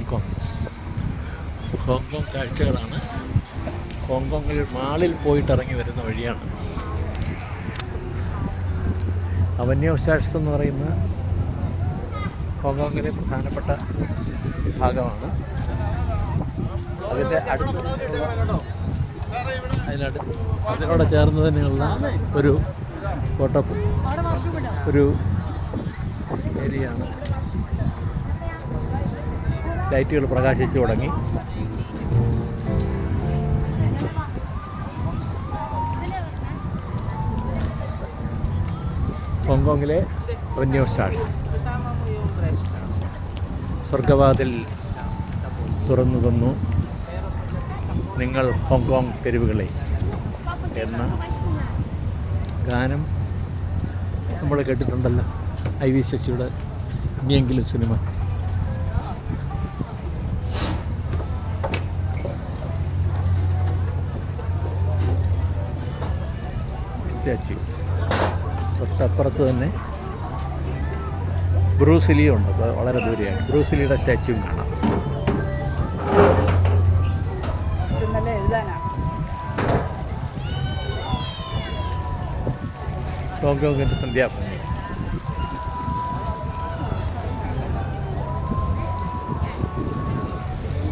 Hong Kong. Hong Kong കാഴ്ചകളാണ്. ഹോങ്കോങ്ങിൽ മാളിൽ പോയിട്ട് ഇറങ്ങി വരുന്ന വഴിയാണ്. അവന്യൂ സ്റ്റാറ്റ്സ് എന്ന് പറയുന്ന ഹോങ്കോങ്ങിലെ പ്രധാനപ്പെട്ട ഭാഗമാണ്. അതിൻ്റെ അതിനോട് ചേർന്ന് തന്നെയുള്ള ഒരു ഒരു ഏരിയയാണ്. ലൈറ്റുകൾ പ്രകാശിച്ചു തുടങ്ങി. ഹോങ്കോങ്ങിലെ അവന്യൂ സ്റ്റാർസ്. സ്വർഗവാതിൽ തുറന്നു തന്നു നിങ്ങൾ ഹോങ്കോങ് തെരുവുകളെ എന്ന ഗാനം നമ്മൾ കേട്ടിട്ടുണ്ടല്ലോ. IV ശശിയുടെ ഇനിയെങ്കിലും സിനിമ. സ്റ്റാച്യു തൊട്ടപ്പുറത്ത് തന്നെ ബ്രൂസിലിയും ഉണ്ട്. അപ്പോൾ വളരെ ദൂരെയാണ്. ബ്രൂസിലിയുടെ സ്റ്റാച്യുവും കാണാം. ഹോങ്കോങ്ങിൻ്റെ സന്ധ്യാഭൂമി.